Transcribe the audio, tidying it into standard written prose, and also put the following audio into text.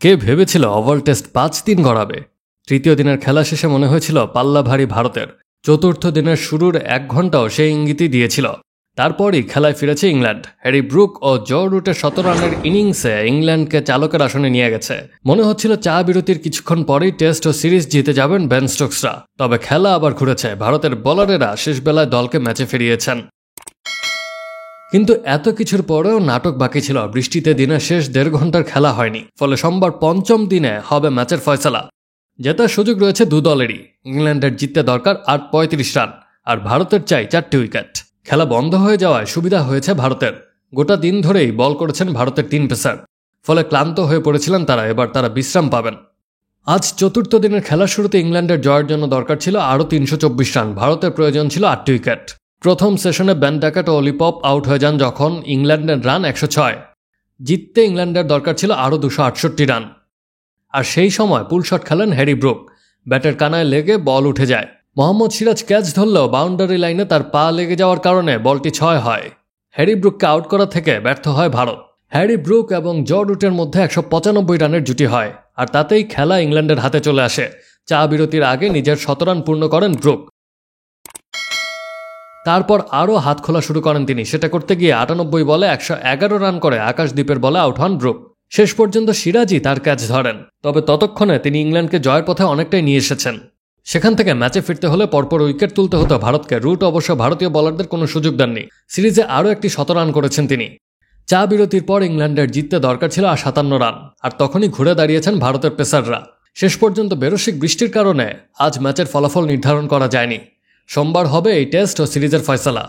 কে ভেবেছিল oval test 5 দিন গড়াবে। তৃতীয় দিনের খেলা শেষে মনে হয়েছিল পাল্লা ভারী ভারতের। চতুর্থ দিনের শুরুর 1 ঘণ্টাও সেই ইঙ্গিতই দিয়েছিল। তারপরই খেলায় ফিরেছে ইংল্যান্ড। হ্যারি ব্রুক ও জো রুটের 17 রানের ইনিংসে ইংল্যান্ডকে চালকের আসনে নিয়ে গেছে। মনে হচ্ছিল চা বিরতির কিছুক্ষণ পরেই টেস্ট ও সিরিজ জিতে যাবেন বেন স্টোকসরা। তবে খেলা আবার ঘুরেছে। ভারতের বোলারেরা শেষ বেলায় দলকে ম্যাচে ফিরিয়েছেন। কিন্তু এত কিছুর পরেও নাটক বাকি ছিল। বৃষ্টিতে দিনের শেষ 1.5 ঘন্টার খেলা হয়নি। ফলে সোমবার 5ম দিনে হবে ম্যাচের ফয়সালা। জেতার সুযোগ রয়েছে দু দলেরই। ইংল্যান্ডের জিততে দরকার 35 রান, আর ভারতের চাই 4টি উইকেট। খেলা বন্ধ হয়ে যাওয়ায় সুবিধা হয়েছে ভারতের। গোটা দিন ধরেই বল করেছেন ভারতের 3 পেসার। ফলে ক্লান্ত হয়ে পড়েছিলেন তারা। এবার তারা বিশ্রাম পাবেন। আজ চতুর্থ দিনের খেলার শুরুতে ইংল্যান্ডের জয়ের জন্য দরকার ছিল আরও 324 রান। ভারতের প্রয়োজন ছিল 8টি উইকেট। প্রথম সেশনে বেন ড্যাকেট ও অলি পপ আউট হয়ে যান যখন ইংল্যান্ডের রান 106। জিততে ইংল্যান্ডের দরকার ছিল আরও 268 রান। আর সেই সময় পুলশট খেলেন হ্যারি ব্রুক। ব্যাটের কানায় লেগে বল উঠে যায়। মোহাম্মদ সিরাজ ক্যাচ ধরলেও বাউন্ডারি লাইনে তার পা লেগে যাওয়ার কারণে বলটি 6 হয়। হ্যারি ব্রুককে আউট করা থেকে ব্যর্থ হয় ভারত। হ্যারি ব্রুক এবং জো রুটের মধ্যে 195 রানের জুটি হয়। আর তাতেই খেলা ইংল্যান্ডের হাতে চলে আসে। চা বিরতির আগে নিজের 100 রান পূর্ণ করেন ব্রুক। তারপর আরও হাত খোলা শুরু করেন তিনি। সেটা করতে গিয়ে 98 বলে 111 রান করে আকাশদ্বীপের বলে আউট হন ব্রুক। শেষ পর্যন্ত সিরাজই তার ক্যাচ ধরেন। তবে ততক্ষণে তিনি ইংল্যান্ডকে জয়ের পথে অনেকটাই নিয়ে এসেছেন। সেখান থেকে ম্যাচে ফিরতে হলে পরপর উইকেট তুলতে হতো ভারতকে। রুট অবশ্য ভারতীয় বোলারদের কোনো সুযোগ দেননি। সিরিজে আরও একটি 100 রান করেছেন তিনি। চা বিরতির পর ইংল্যান্ডের জিততে দরকার ছিল 57 রান। আর তখনই ঘুরে দাঁড়িয়েছেন ভারতের পেসাররা। শেষ পর্যন্ত বেরসিক বৃষ্টির কারণে আজ ম্যাচের ফলাফল নির্ধারণ করা যায়নি। সোমবার হবে এই টেস্ট ও সিরিজের ফয়সালা।